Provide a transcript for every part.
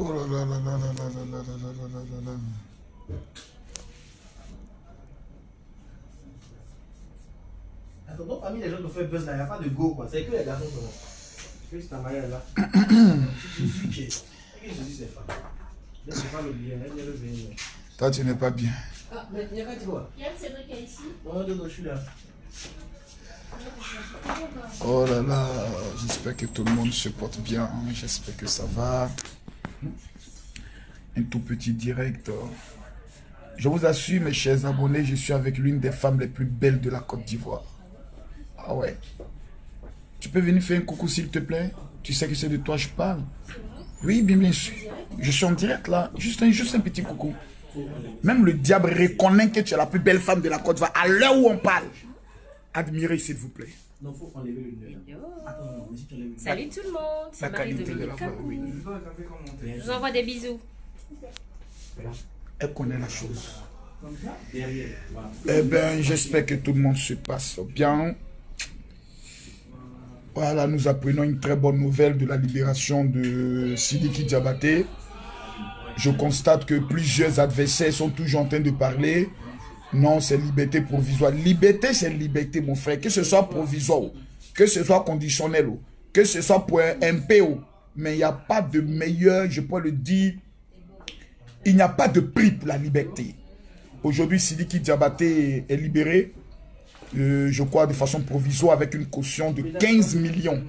Oh là là là là là là là là là là là là. Attends, parmi les gens qui ont fait buzz là, il n'y a pas de go quoi. C'est que les garçons sont là. Juste ta manière là. Jésus, c'est femme. Je ne sais pas l'oublier, elle vient le venir. Toi, tu n'es pas bien. Ah, mais il y a pas de quoi. Il y a Cédric qui est ici. Non, non, je suis là. Oh là là, j'espère que tout le monde se porte bien. J'espère que ça va. Un tout petit direct. Je vous assure, mes chers abonnés, je suis avec l'une des femmes les plus belles de la Côte d'Ivoire. Ah ouais. Tu peux venir faire un coucou s'il te plaît? Tu sais que c'est de toi je parle. Oui, bien sûr. Je suis en direct là. Juste un petit coucou. Même le diable reconnaît que tu es la plus belle femme de la Côte d'Ivoire à l'heure où on parle. Admirez s'il vous plaît. Non, faut enlever le nez. Attends, mais si tu enlèves le nez. Salut tout le monde, c'est La Marie qualité de la Dominique voix, Kakou. oui. Je vous envoie des bisous. Elle connaît la chose. Derrière. Eh bien, j'espère que tout le monde se passe bien. Voilà, nous apprenons une très bonne nouvelle de la libération de Sidiki Diabaté. Je constate que plusieurs adversaires sont toujours en train de parler. Non, c'est liberté provisoire. Liberté, c'est liberté, mon frère. Que ce soit provisoire, que ce soit conditionnel, que ce soit pour un MPO. Mais il n'y a pas de meilleur, je peux le dire, il n'y a pas de prix pour la liberté. Aujourd'hui, Sidiki Diabaté est libéré, je crois de façon provisoire, avec une caution de 15 millions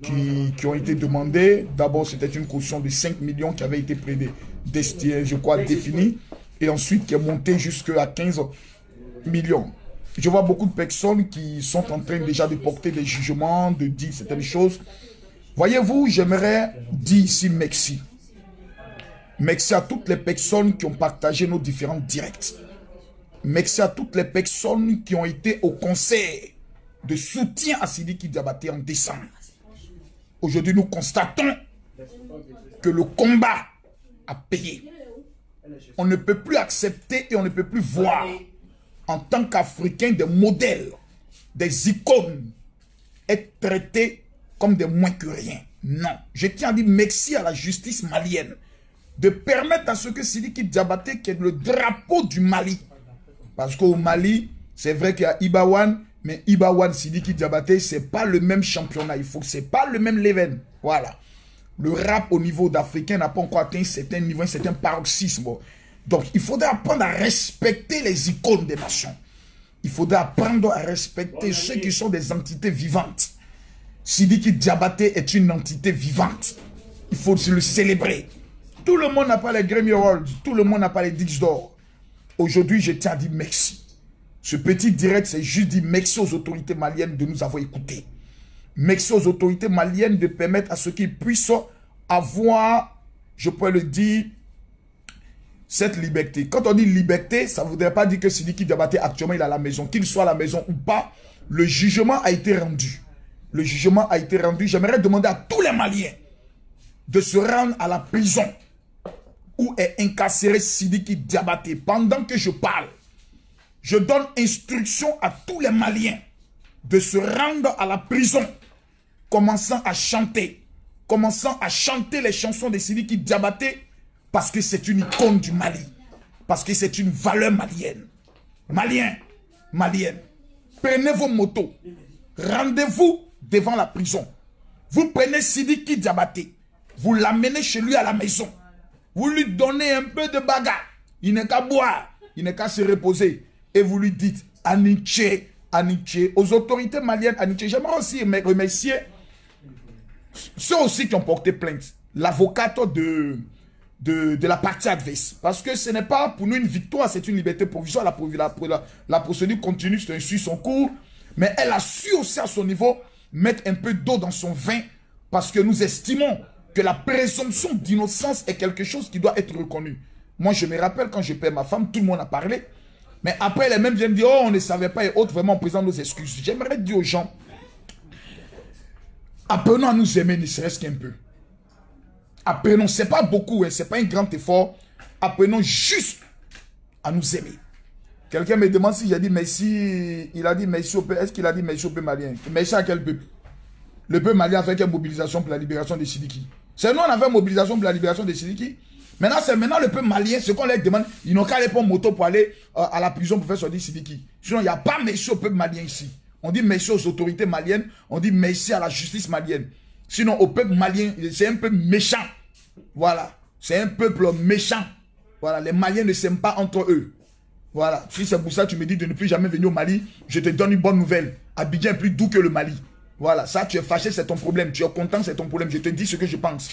qui ont été demandés. D'abord, c'était une caution de 5 millions qui avait été je crois, définie. Et ensuite, qui est montée jusqu'à 15 millions. Je vois beaucoup de personnes qui sont en train déjà de porter des jugements, de dire certaines choses. Voyez-vous, j'aimerais dire ici merci. Merci à toutes les personnes qui ont partagé nos différents directs. Merci à toutes les personnes qui ont été au concert de soutien à Sidiki Diabaté en décembre. Aujourd'hui, nous constatons que le combat a payé. On ne peut plus accepter et on ne peut plus voir en tant qu'Africains des modèles, des icônes, être traités comme des moins que rien. Non. Je tiens à dire merci à la justice malienne de permettre à ce que Sidiki Diabaté, qui est le drapeau du Mali, parce qu'au Mali, c'est vrai qu'il y a Ibawan, mais Ibawan, Sidiki Diabaté, c'est pas le même championnat. Il faut que c'est pas le même level. Voilà. Le rap au niveau d'Africain n'a pas encore atteint un certain niveau, un certain paroxysme. Donc, il faudrait apprendre à respecter les icônes des nations. Il faudrait apprendre à respecter ceux qui sont des entités vivantes. Sidiki Diabaté est une entité vivante. Il faut le célébrer. Tout le monde n'a pas les Grammy Awards. Tout le monde n'a pas les Disques d'or. Aujourd'hui, je tiens à dire merci. Ce petit direct, c'est juste dire merci aux autorités maliennes de nous avoir écoutés. Merci aux autorités maliennes de permettre à ceux qui puissent avoir, je pourrais le dire, cette liberté. Quand on dit liberté, ça ne voudrait pas dire que Sidiki Diabaté actuellement il est à la maison. Qu'il soit à la maison ou pas, le jugement a été rendu. Le jugement a été rendu. J'aimerais demander à tous les Maliens de se rendre à la prison où est incarcéré Sidiki Diabaté. Pendant que je parle, je donne instruction à tous les Maliens de se rendre à la prison, commençant à chanter les chansons de Sidiki Diabaté, parce que c'est une icône du Mali, parce que c'est une valeur malienne. Maliens, Maliennes, prenez vos motos, rendez-vous devant la prison. Vous prenez Sidiki Diabaté, vous l'amenez chez lui à la maison, vous lui donnez un peu de bagarre, il n'est qu'à boire, il n'est qu'à se reposer, et vous lui dites amitié, amitié. Aux autorités maliennes, amitié. J'aimerais aussi remercier ceux aussi qui ont porté plainte, l'avocate de la partie adverse. Parce que ce n'est pas pour nous une victoire, c'est une liberté provisoire. La procédure continue, c'est suit son cours. Mais elle a su aussi à son niveau mettre un peu d'eau dans son vin, parce que nous estimons que la présomption d'innocence est quelque chose qui doit être reconnu. Moi, je me rappelle quand je perds ma femme, tout le monde a parlé. Mais après, les mêmes viennent dire, oh, on ne savait pas et autres, vraiment, on présente nos excuses. J'aimerais dire aux gens, apprenons à nous aimer, ne serait-ce qu'un peu. Apprenons, ce n'est pas beaucoup, hein, ce n'est pas un grand effort. Apprenons juste à nous aimer. Quelqu'un me demande si j'ai dit merci, il a dit merci au peuple. Est-ce qu'il a dit merci au peuple malien? Merci à quel peuple? Le peuple malien a fait quelle mobilisation pour la libération de Sidiki? C'est nous, on avait mobilisation pour la libération des Sidiki. Maintenant, c'est maintenant le peuple malien, ce qu'on leur demande, ils n'ont qu'à aller prendre moto pour aller à la prison pour faire sortir Sidiki. Sinon, il n'y a pas merci au peuple malien ici. On dit merci aux autorités maliennes, on dit merci à la justice malienne. Sinon, au peuple malien, c'est un peuple méchant. Voilà. C'est un peuple méchant. Voilà. Les Maliens ne s'aiment pas entre eux. Voilà. Si c'est pour ça que tu me dis de ne plus jamais venir au Mali, je te donne une bonne nouvelle. Abidjan est plus doux que le Mali. Voilà. Ça, tu es fâché, c'est ton problème. Tu es content, c'est ton problème. Je te dis ce que je pense.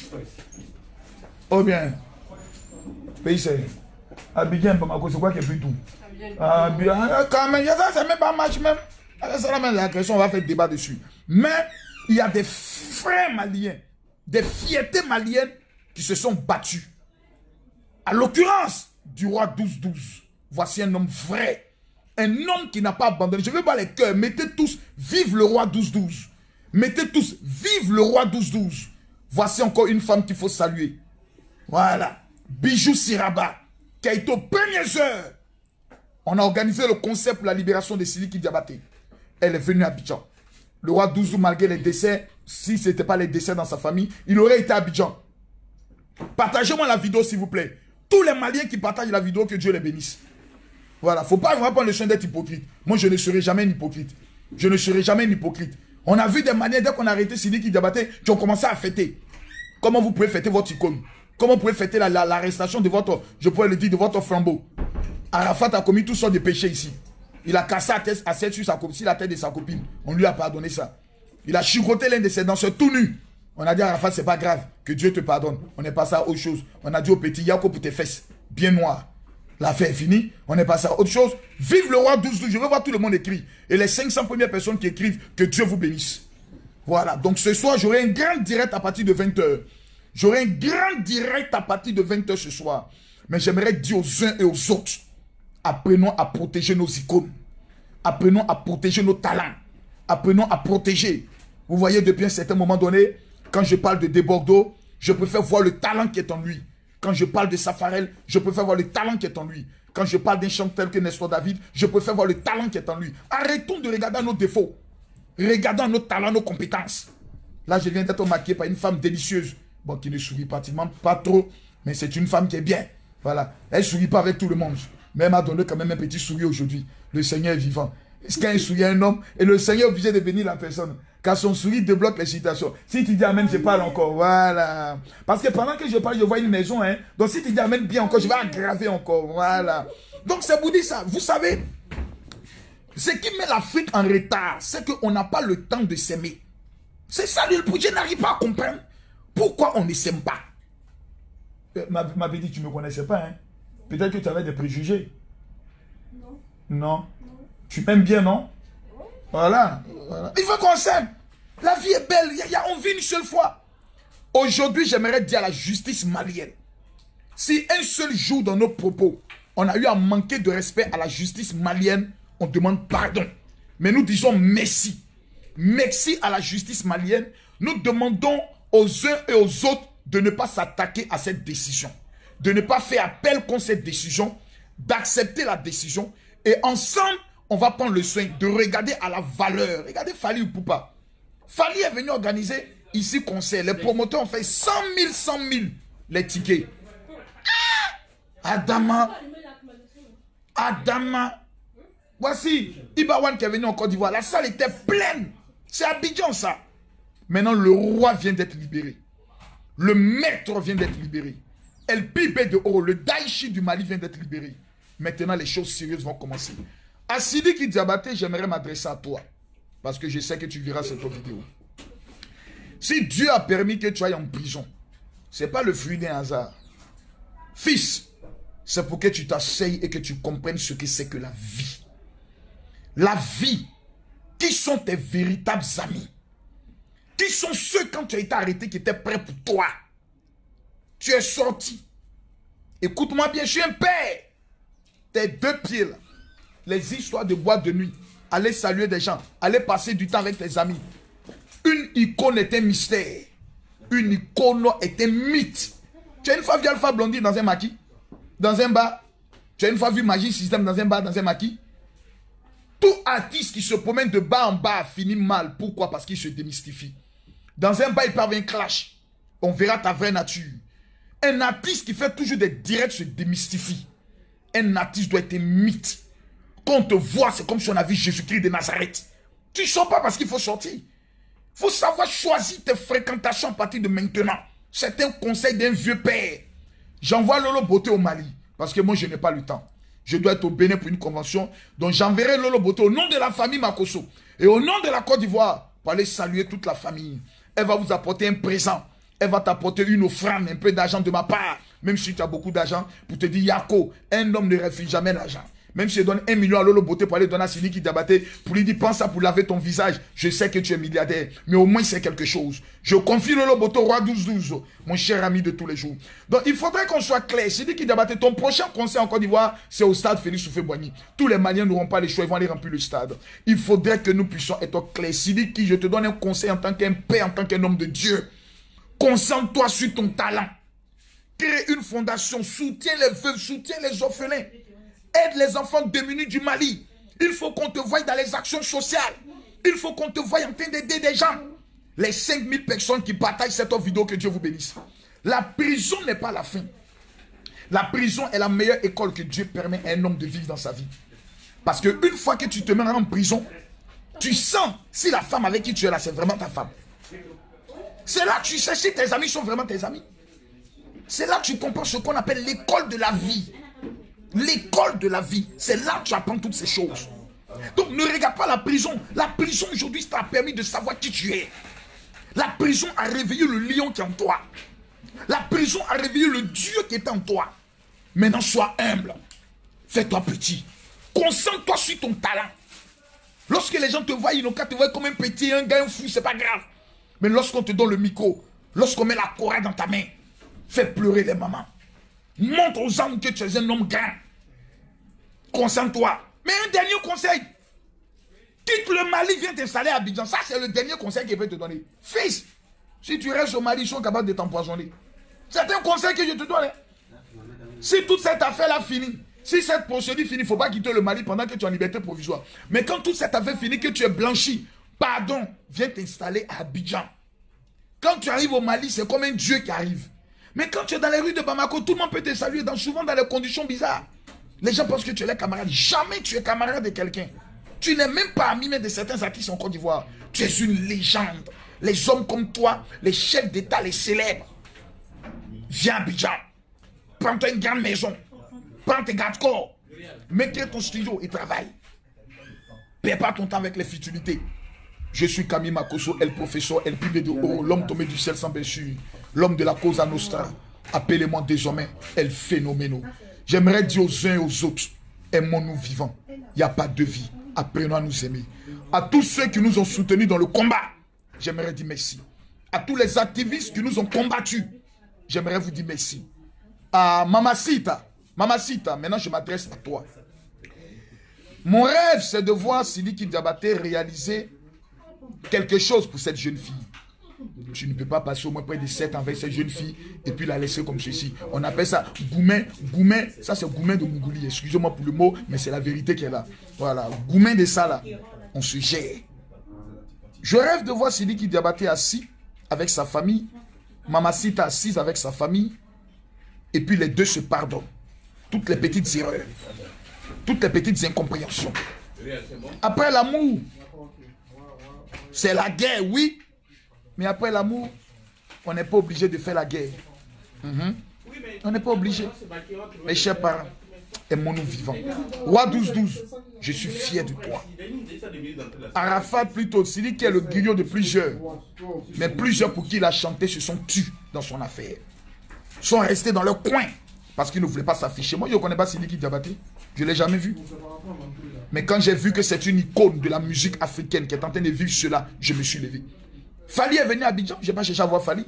Oh bien. Pays, c'est Abidjan, Bamako, c'est quoi qui est plus doux? Abidjan, quand même, ça, c'est même pas match même. C'est la même question, on va faire débat dessus. Mais, il y a des frères maliens, des fiertés maliennes qui se sont battus. À l'occurrence du roi 12-12. Voici un homme vrai. Un homme qui n'a pas abandonné. Je veux voir les cœurs. Mettez tous, vive le roi 12-12. Mettez tous, vive le roi 12-12. Voici encore une femme qu'il faut saluer. Voilà. Bijou Siraba, qui a été aux premières heures. On a organisé le concept pour la libération de Sidiki Diabaté. Elle est venue à Abidjan. Le roi 12-12, malgré les décès, si ce n'était pas les décès dans sa famille, il aurait été à Abidjan. Partagez-moi la vidéo, s'il vous plaît. Tous les Maliens qui partagent la vidéo, que Dieu les bénisse. Voilà, faut pas prendre le soin d'être hypocrite. Moi, je ne serai jamais un hypocrite. Je ne serai jamais un hypocrite. On a vu des Maliens, dès qu'on a arrêté Sidiki Diabaté, qui ont commencé à fêter. Comment vous pouvez fêter votre icône? Comment vous pouvez fêter l'arrestation de votre, je pourrais le dire, de votre flambeau? Arafat a commis toutes sortes de péchés ici. Il a cassé la tête sur la tête de sa copine. On lui a pardonné ça. Il a chicoté l'un de ses danseurs tout nu. On a dit à Arafat, c'est pas grave, que Dieu te pardonne. On est passé à autre chose. On a dit au petit, Yako pour tes fesses, bien noires. L'affaire est finie, on est passé à autre chose. Vive le roi 12-12, je veux voir tout le monde écrire. Et les 500 premières personnes qui écrivent, que Dieu vous bénisse. Voilà, donc ce soir, j'aurai un grand direct à partir de 20h. J'aurai un grand direct à partir de 20h ce soir. Mais j'aimerais dire aux uns et aux autres, apprenons à protéger nos icônes. Apprenons à protéger nos talents. Apprenons à protéger. Vous voyez, depuis un certain moment donné, quand je parle de Debordeaux, je préfère voir le talent qui est en lui. Quand je parle de Safarel, je préfère voir le talent qui est en lui. Quand je parle d'un chanteur que Nestor David, je préfère voir le talent qui est en lui. Arrêtons de regarder nos défauts. Regardons nos talents, nos compétences. Là, je viens d'être maquillé par une femme délicieuse. Bon, qui ne sourit pratiquement pas trop, mais c'est une femme qui est bien. Voilà. Elle ne sourit pas avec tout le monde. Mais elle m'a donné quand même un petit sourire aujourd'hui. Le Seigneur est vivant. Est-ce qu'il y a un sourire à un homme? Et le Seigneur est obligé de bénir la personne. Car son sourire débloque les citations. Si tu dis amen, je parle encore. Voilà. Parce que pendant que je parle, je vois une maison. Hein. Donc si tu dis amen bien encore, je vais aggraver encore. Voilà. Donc c'est pour dire ça. Vous savez, ce qui met l'Afrique en retard, c'est qu'on n'a pas le temps de s'aimer. C'est ça, je n'arrive pas à comprendre. Pourquoi on ne s'aime pas? Ma petite, tu ne me connaissais pas. Hein? Peut-être que tu avais des préjugés. Non. Non. Tu m'aimes bien, non? Voilà. Il faut qu'on s'aime. La vie est belle. On vit une seule fois. Aujourd'hui, j'aimerais dire à la justice malienne, si un seul jour dans nos propos, on a eu à manquer de respect à la justice malienne, on demande pardon. Mais nous disons merci. Merci à la justice malienne. Nous demandons aux uns et aux autres de ne pas s'attaquer à cette décision. De ne pas faire appel contre cette décision. D'accepter la décision. Et ensemble, on va prendre le soin de regarder à la valeur. Regardez Fali Ipupa. Fali est venu organiser ici concert. Les promoteurs ont fait 100 000 les tickets. Adama. Voici Ibawan qui est venu en Côte d'Ivoire. La salle était pleine. C'est Abidjan ça. Maintenant le roi vient d'être libéré. Le maître vient d'être libéré. El Pibé de Oro, le Daichi du Mali vient d'être libéré. Maintenant les choses sérieuses vont commencer. À Sidiki Diabaté, j'aimerais m'adresser à toi. Parce que je sais que tu verras cette vidéo. Si Dieu a permis que tu ailles en prison, ce n'est pas le fruit d'un hasard. Fils, c'est pour que tu t'asseyes et que tu comprennes ce que c'est que la vie. La vie. Qui sont tes véritables amis? Qui sont ceux, quand tu as été arrêté, qui étaient prêts pour toi? Tu es sorti. Écoute-moi bien, je suis un père. Tes deux pieds là. Les histoires de boîte de nuit. Aller saluer des gens. Aller passer du temps avec tes amis. Une icône est un mystère. Une icône est un mythe. Tu as une fois vu Alpha Blondy dans un maquis? Dans un bar? Tu as une fois vu Magic System dans un bar, dans un maquis? Tout artiste qui se promène de bas en bas finit mal. Pourquoi? Parce qu'il se démystifie. Dans un bar, il peut avoir un clash. On verra ta vraie nature. Un artiste qui fait toujours des directs se démystifie. Un artiste doit être un mythe. Quand on te voit, c'est comme si on a vu Jésus-Christ de Nazareth. Tu ne sors pas parce qu'il faut sortir. Il faut savoir choisir tes fréquentations à partir de maintenant. C'est un conseil d'un vieux père. J'envoie Lolo Beauté au Mali. Parce que moi, je n'ai pas le temps. Je dois être au Bénin pour une convention. Donc, j'enverrai Lolo Beauté au nom de la famille Makosso. Et au nom de la Côte d'Ivoire, pour aller saluer toute la famille. Elle va vous apporter un présent. Elle va t'apporter une offrande, un peu d'argent de ma part. Même si tu as beaucoup d'argent, pour te dire, Yako, un homme ne refuse jamais l'argent. Même si je donne 1 million à Lolo Beauté pour aller donner à Sidiki Diabaté, pour lui dire, pense à pour laver ton visage. Je sais que tu es milliardaire, mais au moins c'est quelque chose. Je confie Lolo Beauté au roi 12-12, mon cher ami de tous les jours. Donc il faudrait qu'on soit clair. Sidiki Diabaté, ton prochain concert en Côte d'Ivoire, c'est au stade Félix Houphouët-Boigny. Tous les Maliens n'auront pas les choix, ils vont aller remplir le stade. Il faudrait que nous puissions être clairs. Sidiki, je te donne un conseil en tant qu'un père, en tant qu'un homme de Dieu. Concentre-toi sur ton talent. Crée une fondation, soutiens les veuves, soutiens les orphelins. Aide les enfants démunis du Mali. Il faut qu'on te voie dans les actions sociales. Il faut qu'on te voie en train d'aider des gens. Les 5000 personnes qui partagent cette vidéo, que Dieu vous bénisse. La prison n'est pas la fin. La prison est la meilleure école que Dieu permet à un homme de vivre dans sa vie. Parce qu'une fois que tu te mets en prison, tu sens si la femme avec qui tu es là, c'est vraiment ta femme. C'est là que tu sais si tes amis sont vraiment tes amis. C'est là que tu comprends ce qu'on appelle l'école de la vie. L'école de la vie, c'est là que tu apprends toutes ces choses. Donc ne regarde pas la prison. La prison aujourd'hui, ça t'a permis de savoir qui tu es. La prison a réveillé le lion qui est en toi. La prison a réveillé le Dieu qui est en toi. Maintenant, sois humble. Fais-toi petit. Concentre-toi sur ton talent. Lorsque les gens te voient, ils n'ont qu'à te voir comme un petit, un gars, un fou, c'est pas grave. Mais lorsqu'on te donne le micro, lorsqu'on met la chorale dans ta main, fais pleurer les mamans. Montre aux hommes que tu es un homme grand. Concentre-toi. Mais un dernier conseil. Quitte le Mali, viens t'installer à Abidjan. Ça, c'est le dernier conseil qu'il peut te donner. Fils, si tu restes au Mali, ils sont capables de t'empoisonner. C'est un conseil que je te donne. Si toute cette affaire-là finit, si cette procédure finit, il ne faut pas quitter le Mali pendant que tu es en liberté provisoire. Mais quand toute cette affaire finit, que tu es blanchi, pardon, viens t'installer à Abidjan. Quand tu arrives au Mali, c'est comme un Dieu qui arrive. Mais quand tu es dans les rues de Bamako, tout le monde peut te saluer, souvent dans des conditions bizarres. Les gens pensent que tu es leur camarade. Jamais tu es camarade de quelqu'un. Tu n'es même pas ami de certains artistes en Côte d'Ivoire. Tu es une légende. Les hommes comme toi, les chefs d'État, les célèbres. Viens à Abidjan. Prends-toi une grande maison. Prends tes garde-corps. Mets-toi ton studio et travaille. Perds pas ton temps avec les futilités. Je suis Camille Makosso, el professeur, el pilier de haut, l'homme tombé du ciel sans blessure, l'homme de la cause à Nostra. Appelez-moi désormais el phénoméno. J'aimerais dire aux uns et aux autres, aimons-nous vivants. Il n'y a pas de vie. Apprenons à nous aimer. À tous ceux qui nous ont soutenus dans le combat, j'aimerais dire merci. À tous les activistes qui nous ont combattus, j'aimerais vous dire merci. À Mamacita, maintenant je m'adresse à toi. Mon rêve, c'est de voir Sidiki Diabaté réaliser quelque chose pour cette jeune fille. Tu ne peux pas passer au moins près de 7 ans avec cette jeune fille et puis la laisser comme ceci. On appelle ça Goumen. Goumen, ça c'est Goumen de Mougouli. Excusez-moi pour le mot, mais c'est la vérité qui est là. Voilà, Goumen de ça là. On se gère. Je rêve de voir Sidiki Diabaté assis avec sa famille. Mamacita assise avec sa famille. Et puis les deux se pardonnent. Toutes les petites erreurs. Toutes les petites incompréhensions. Après l'amour, c'est la guerre, oui. Mais après l'amour, on n'est pas obligé de faire la guerre. On n'est pas obligé. Mes chers parents, aimons-nous vivants. Roi 12-12, je suis fier de toi. Arafat plutôt, c'est lui qui est le griot de plusieurs. Mais plusieurs pour qui il a chanté se sont tus dans son affaire. Sont restés dans leur coin parce qu'ils ne voulaient pas s'afficher. Moi, je ne connais pas Sidiki Diabaté. Je ne l'ai jamais vu. Mais quand j'ai vu que c'est une icône de la musique africaine qui est en train de vivre cela, je me suis levé. Fali est venu à Abidjan, je n'ai pas cherché à voir Fali.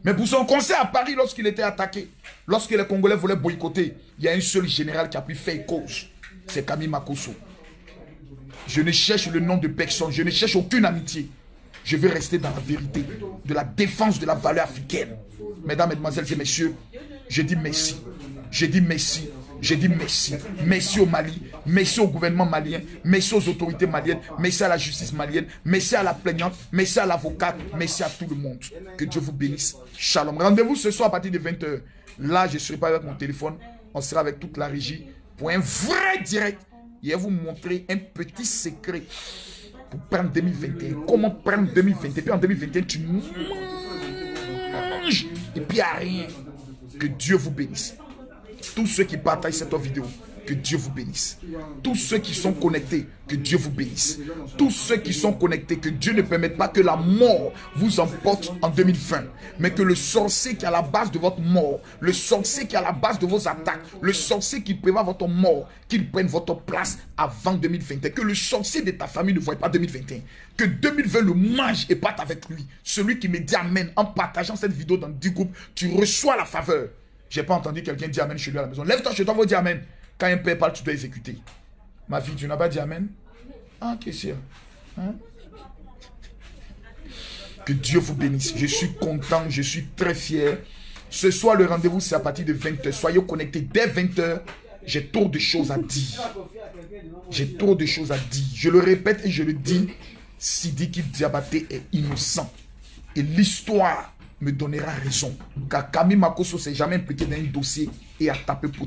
Mais pour son concert à Paris, lorsqu'il était attaqué, lorsque les Congolais voulaient boycotter, il y a un seul général qui a pu faire cause. C'est Camille Makosso. Je ne cherche le nom de personne, je ne cherche aucune amitié. Je veux rester dans la vérité, de la défense de la valeur africaine. Mesdames, Mesdemoiselles et Messieurs, je dis merci. Je dis merci. J'ai dit merci. Merci au Mali, merci au gouvernement malien, merci aux autorités maliennes, merci à la justice malienne, merci à la plaignante, merci à l'avocate, merci à tout le monde. Que Dieu vous bénisse. Shalom. Rendez-vous ce soir à partir de 20 h. Là, je ne serai pas avec mon téléphone. On sera avec toute la régie pour un vrai direct. Je vais vous montrer un petit secret pour prendre 2021. Comment prendre 2021. Et puis en 2021, tu manges. Et puis il n'y a rien. Que Dieu vous bénisse. Tous ceux qui partagent cette vidéo, que Dieu vous bénisse. Tous ceux qui sont connectés, que Dieu vous bénisse. Tous ceux qui sont connectés, que Dieu ne permette pas que la mort vous emporte en 2020. Mais que le sorcier qui est à la base de votre mort, le sorcier qui est à la base de vos attaques, le sorcier qui prévoit votre mort, qu'il prenne votre place avant 2021. Que le sorcier de ta famille ne voie pas 2021. Que 2020 le mange et parte avec lui. Celui qui me dit amen en partageant cette vidéo dans 10 groupes, tu reçois la faveur. J'ai pas entendu quelqu'un dire amen chez lui à la maison. Lève-toi chez toi, va dire amen. Quand un père parle, tu dois exécuter. Ma fille, tu n'as pas dit amen? Ah, qu'est-ce qu'il y a? Hein? Que Dieu vous bénisse. Je suis content, je suis très fier. Ce soir, le rendez-vous, c'est à partir de 20 h. Soyez connectés dès 20 h. J'ai trop de choses à dire. J'ai trop de choses à dire. Je le répète et je le dis. Sidiki Diabaté est innocent. Et l'histoire me donnera raison. Car Camille Makosso s'est jamais impliqué dans un dossier et a tapé pour